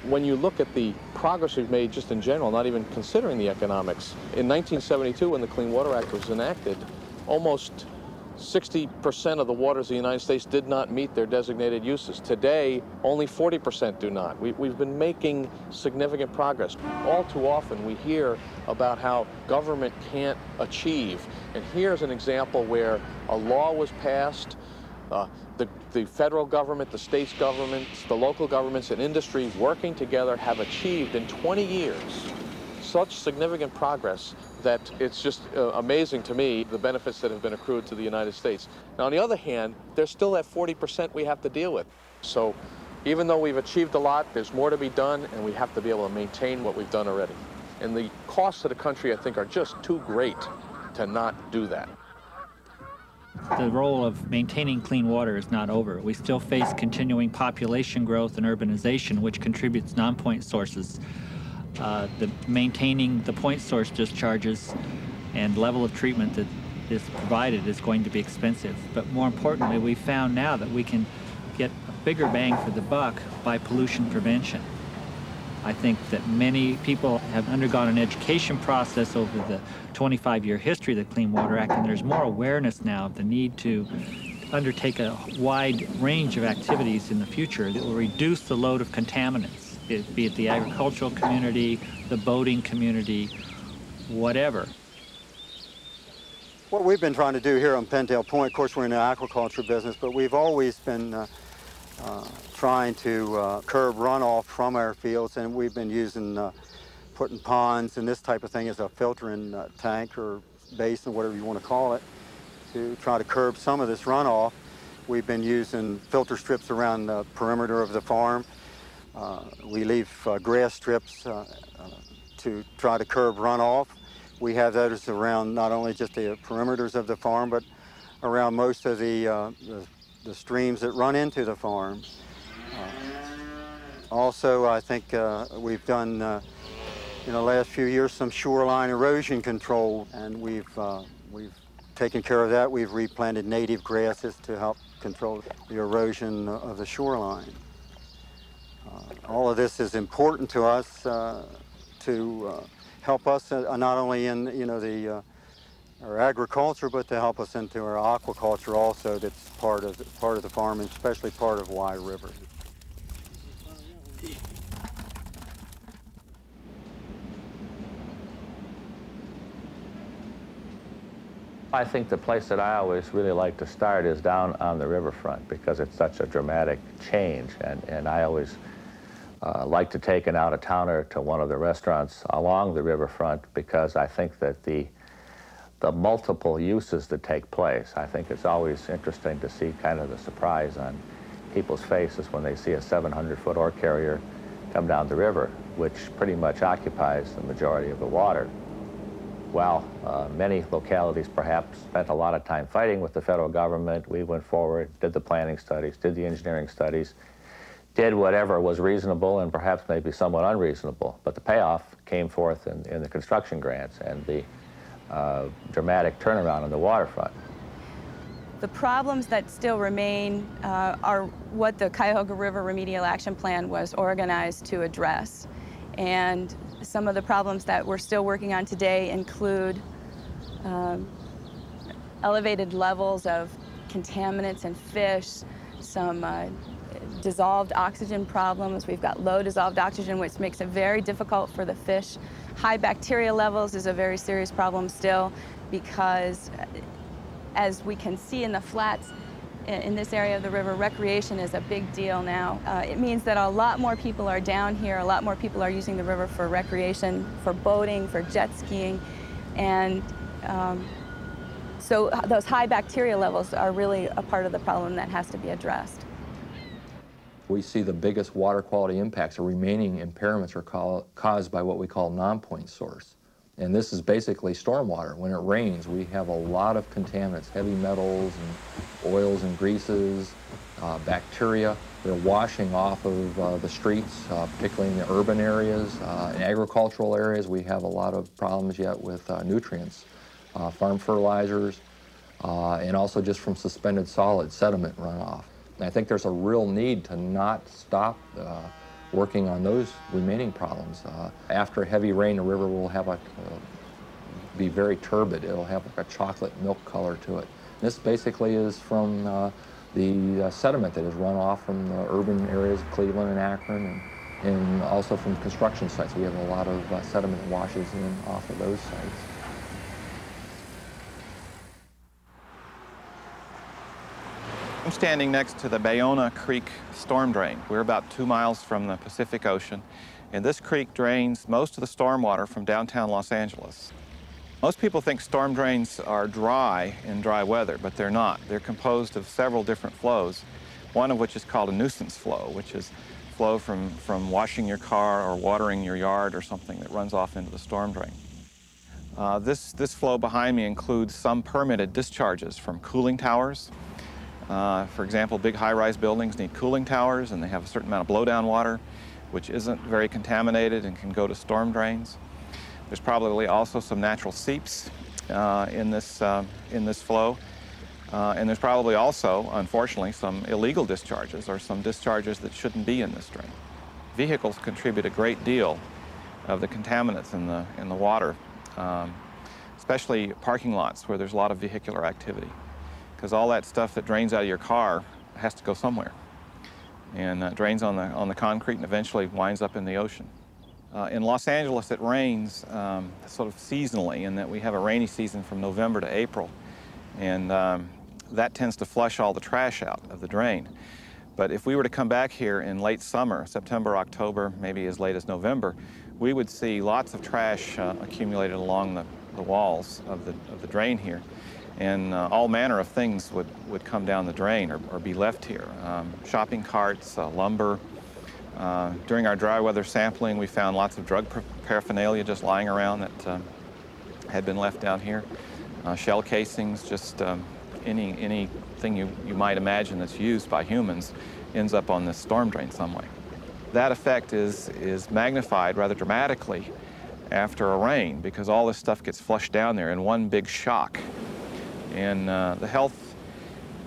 When you look at the progress we've made just in general, not even considering the economics, in 1972 when the Clean Water Act was enacted, almost 60% of the waters of the United States did not meet their designated uses. Today, only 40% do not. We've been making significant progress. All too often we hear about how government can't achieve. And here's an example where a law was passed, the federal government, the state's governments, the local governments, and industry working together have achieved in 20 years such significant progress that it's just amazing to me the benefits that have been accrued to the United States. Now, on the other hand, there's still that 40% we have to deal with. So even though we've achieved a lot, there's more to be done, and we have to be able to maintain what we've done already. And the costs to the country, I think, are just too great to not do that. The role of maintaining clean water is not over. We still face continuing population growth and urbanization, which contributes non-point sources. Maintaining the point source discharges and level of treatment that is provided is going to be expensive. But more importantly, we found now that we can get a bigger bang for the buck by pollution prevention. I think that many people have undergone an education process over the 25-year history of the Clean Water Act, and there's more awareness now of the need to undertake a wide range of activities in the future that will reduce the load of contaminants, be it the agricultural community, the boating community, whatever. What we've been trying to do here on Pintail Point, of course we're in the aquaculture business, but we've always been trying to curb runoff from our fields, and we've been using putting ponds and this type of thing as a filtering tank or basin, whatever you want to call it, to try to curb some of this runoff. We've been using filter strips around the perimeter of the farm. We leave grass strips to try to curb runoff. We have those around not only just the perimeters of the farm, but around most of the streams that run into the farm. Also, I think we've done, in the last few years, some shoreline erosion control, and we've taken care of that. We've replanted native grasses to help control the erosion of the shoreline. All of this is important to us to help us not only in our agriculture, but to help us into our aquaculture also. That's part of the farm, and especially part of Wye River. I think the place that I always really like to start is down on the riverfront, because it's such a dramatic change, and I always like to take an out-of-towner to one of the restaurants along the riverfront, because I think that the multiple uses that take place, I think it's always interesting to see kind of the surprise on people's faces when they see a 700-foot ore carrier come down the river, which pretty much occupies the majority of the water. While many localities perhaps spent a lot of time fighting with the federal government, we went forward, did the planning studies, did the engineering studies, did whatever was reasonable and perhaps maybe somewhat unreasonable. But the payoff came forth in the construction grants and the dramatic turnaround on the waterfront. The problems that still remain are what the Cuyahoga River Remedial Action Plan was organized to address. And some of the problems that we're still working on today include elevated levels of contaminants in fish, some dissolved oxygen problems. We've got low dissolved oxygen, which makes it very difficult for the fish. High bacteria levels is a very serious problem still, because as we can see in the flats in this area of the river, recreation is a big deal now. It means that a lot more people are down here, a lot more people are using the river for recreation, for boating, for jet skiing, and so those high bacteria levels are really a part of the problem that has to be addressed. We see the biggest water quality impacts or remaining impairments are caused by what we call non-point source. And this is basically stormwater. When it rains, we have a lot of contaminants, heavy metals and oils and greases, bacteria. They're washing off of the streets, particularly in the urban areas. In agricultural areas, we have a lot of problems yet with nutrients, farm fertilizers, and also just from suspended solid sediment runoff. And I think there's a real need to not stop working on those remaining problems. After heavy rain, the river will have be very turbid. It'll have like a chocolate milk color to it. This basically is from the sediment that is run off from the urban areas of Cleveland and Akron, and also from construction sites. We have a lot of sediment that washes in off of those sites. I'm standing next to the Bayona Creek storm drain. We're about 2 miles from the Pacific Ocean, and this creek drains most of the stormwater from downtown Los Angeles. Most people think storm drains are dry in dry weather, but they're not. They're composed of several different flows, one of which is called a nuisance flow, which is flow from washing your car or watering your yard or something that runs off into the storm drain. This flow behind me includes some permitted discharges from cooling towers. For example, big high-rise buildings need cooling towers, and they have a certain amount of blowdown water, which isn't very contaminated and can go to storm drains. There's probably also some natural seeps in this flow. And there's probably also, unfortunately, some illegal discharges or some discharges that shouldn't be in this drain. Vehicles contribute a great deal of the contaminants in the water, especially parking lots where there's a lot of vehicular activity, because all that stuff that drains out of your car has to go somewhere, and drains on the concrete and eventually winds up in the ocean. In Los Angeles, it rains sort of seasonally, in that we have a rainy season from November to April, and that tends to flush all the trash out of the drain. But if we were to come back here in late summer, September, October, maybe as late as November, we would see lots of trash accumulated along the walls of the drain here. And all manner of things would come down the drain or be left here. Shopping carts, lumber. During our dry weather sampling, we found lots of drug paraphernalia just lying around that had been left down here. Shell casings, just anything you might imagine that's used by humans ends up on this storm drain some way. That effect is magnified rather dramatically after a rain, because all this stuff gets flushed down there in one big shock. And the health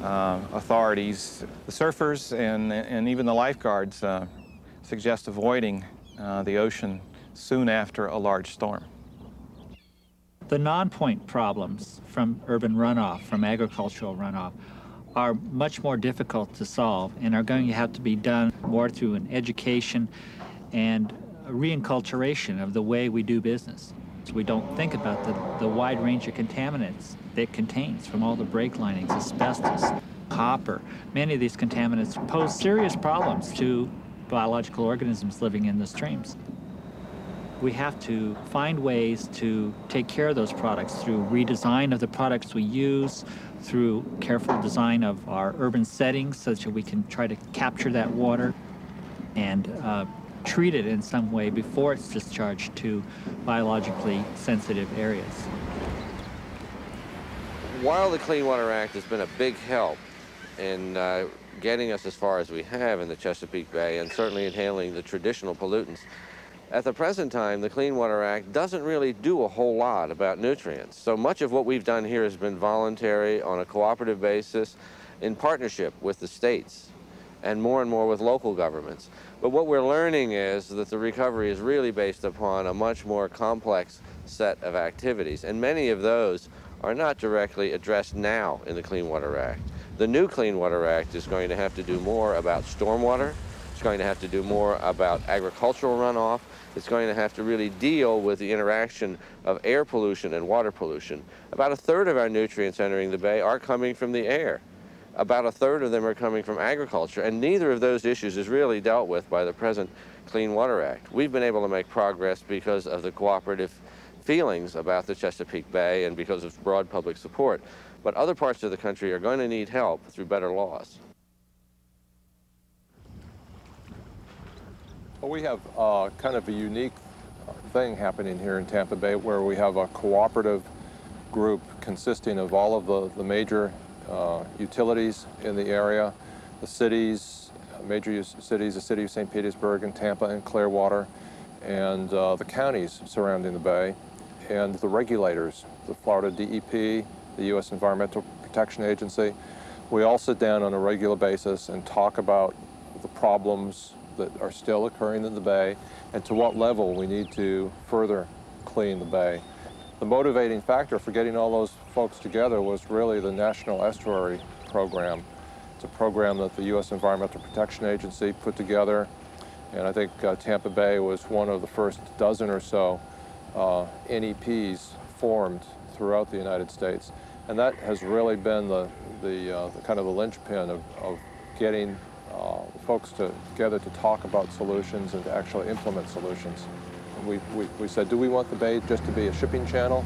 authorities, the surfers, and even the lifeguards suggest avoiding the ocean soon after a large storm. The non-point problems from urban runoff, from agricultural runoff, are much more difficult to solve and are going to have to be done more through an education and a reinculturation of the way we do business. So we don't think about the wide range of contaminants that it contains, from all the brake linings, asbestos, copper. Many of these contaminants pose serious problems to biological organisms living in the streams. We have to find ways to take care of those products through redesign of the products we use, through careful design of our urban settings so that we can try to capture that water and treat it in some way before it's discharged to biologically sensitive areas. While the Clean Water Act has been a big help in getting us as far as we have in the Chesapeake Bay, and certainly in handling the traditional pollutants, at the present time, the Clean Water Act doesn't really do a whole lot about nutrients. So much of what we've done here has been voluntary, on a cooperative basis, in partnership with the states, and more with local governments. But what we're learning is that the recovery is really based upon a much more complex set of activities, and many of those are not directly addressed now in the Clean Water Act. The new Clean Water Act is going to have to do more about stormwater. It's going to have to do more about agricultural runoff. It's going to have to really deal with the interaction of air pollution and water pollution. About a third of our nutrients entering the bay are coming from the air. About a third of them are coming from agriculture, and neither of those issues is really dealt with by the present Clean Water Act. We've been able to make progress because of the cooperative feelings about the Chesapeake Bay and because of broad public support. But other parts of the country are going to need help through better laws. Well, we have kind of a unique thing happening here in Tampa Bay, where we have a cooperative group consisting of all of the major utilities in the area, the cities, major cities, the city of St. Petersburg and Tampa and Clearwater, and the counties surrounding the bay, and the regulators, the Florida DEP, the U.S. Environmental Protection Agency. We all sit down on a regular basis and talk about the problems that are still occurring in the bay and to what level we need to further clean the bay. The motivating factor for getting all those folks together was really the National Estuary Program. It's a program that the U.S. Environmental Protection Agency put together, and I think Tampa Bay was one of the first dozen or so NEPs formed throughout the United States. And that has really been the kind of the linchpin of getting folks together to talk about solutions and to actually implement solutions. We said, do we want the bay just to be a shipping channel,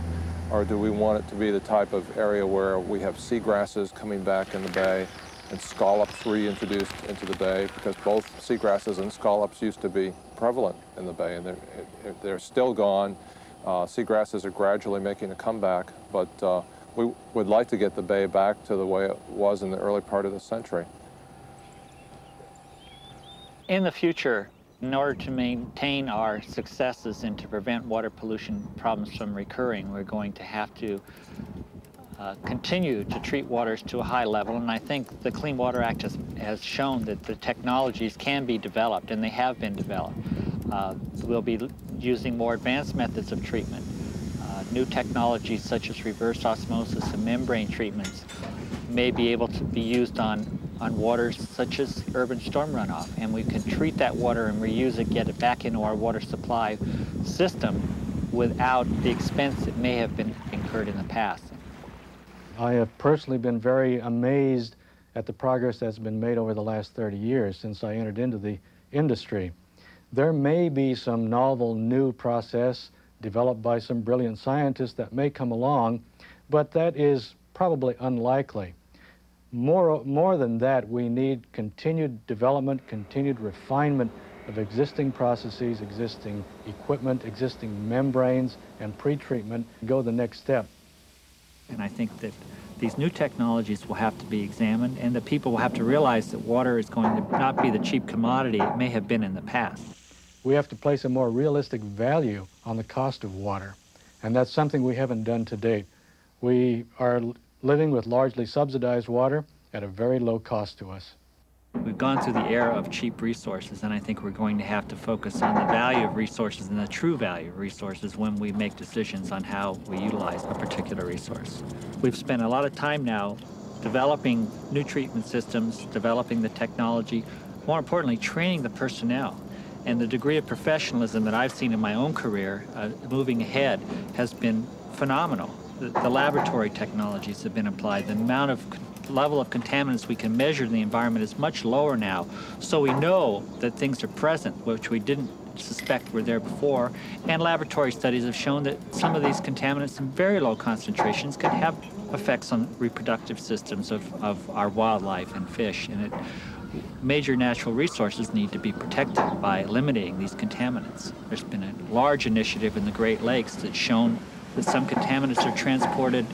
or do we want it to be the type of area where we have seagrasses coming back in the bay and scallops reintroduced into the bay, because both seagrasses and scallops used to be prevalent in the bay, and they're still gone. Seagrasses are gradually making a comeback, but we would like to get the bay back to the way it was in the early part of the century. In the future, in order to maintain our successes and to prevent water pollution problems from recurring, we're going to have to continue to treat waters to a high level, and I think the Clean Water Act has shown that the technologies can be developed, and they have been developed. We'll be using more advanced methods of treatment. New technologies such as reverse osmosis and membrane treatments may be able to be used on waters such as urban storm runoff, and we can treat that water and reuse it, get it back into our water supply system without the expense that may have been incurred in the past. I have personally been very amazed at the progress that's been made over the last 30 years since I entered into the industry. There may be some novel new process developed by some brilliant scientists that may come along, but that is probably unlikely. More than that, we need continued development, continued refinement of existing processes, existing equipment, existing membranes, and pre-treatment. Go the next step. And I think that these new technologies will have to be examined, and that people will have to realize that water is going to not be the cheap commodity it may have been in the past. We have to place a more realistic value on the cost of water, and that's something we haven't done to date. We are living with largely subsidized water at a very low cost to us. We've gone through the era of cheap resources, and I think we're going to have to focus on the value of resources and the true value of resources when we make decisions on how we utilize a particular resource. We've spent a lot of time now developing new treatment systems, developing the technology, more importantly, training the personnel. And the degree of professionalism that I've seen in my own career moving ahead has been phenomenal. The laboratory technologies have been applied. The level of contaminants we can measure in the environment is much lower now, so we know that things are present, which we didn't suspect were there before. And laboratory studies have shown that some of these contaminants in very low concentrations can have effects on reproductive systems of our wildlife and fish. And major natural resources need to be protected by eliminating these contaminants. There's been a large initiative in the Great Lakes that's shown that some contaminants are transported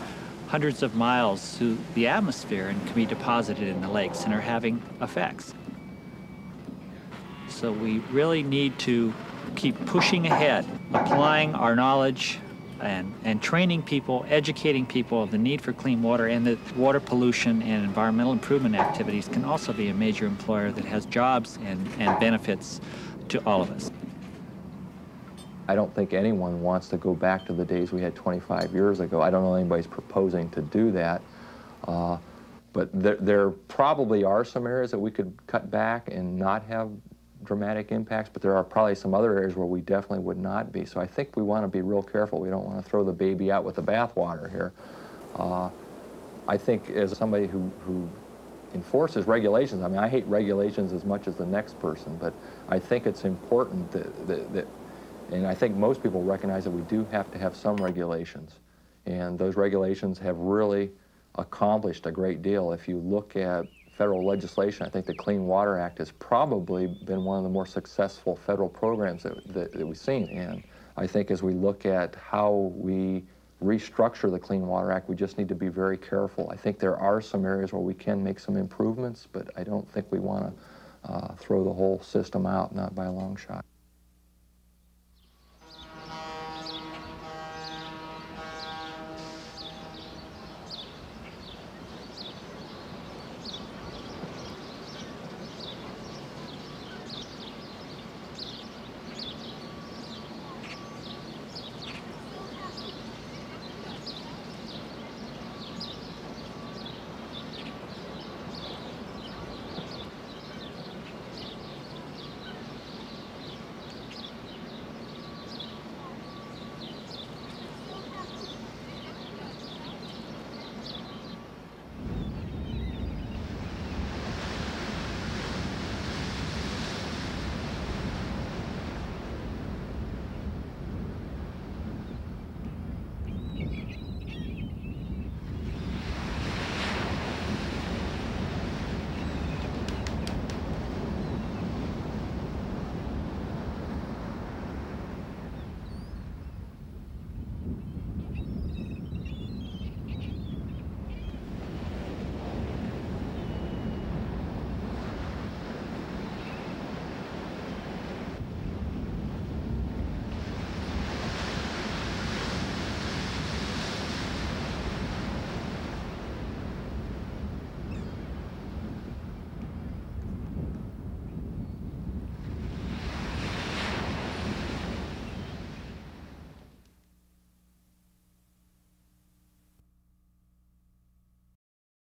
hundreds of miles through the atmosphere and can be deposited in the lakes and are having effects. So we really need to keep pushing ahead, applying our knowledge and training people, educating people of the need for clean water, and that water pollution and environmental improvement activities can also be a major employer that has jobs and benefits to all of us. I don't think anyone wants to go back to the days we had 25 years ago. I don't know anybody's proposing to do that. But there probably are some areas that we could cut back and not have dramatic impacts, but there are probably some other areas where we definitely would not be. So I think we want to be real careful. We don't want to throw the baby out with the bathwater here. I think as somebody who enforces regulations, I mean, I hate regulations as much as the next person, but I think it's important that and I think most people recognize that we do have to have some regulations. And those regulations have really accomplished a great deal. If you look at federal legislation, I think the Clean Water Act has probably been one of the more successful federal programs that we've seen. And I think as we look at how we restructure the Clean Water Act, we just need to be very careful. I think there are some areas where we can make some improvements, but I don't think we want to throw the whole system out, not by a long shot.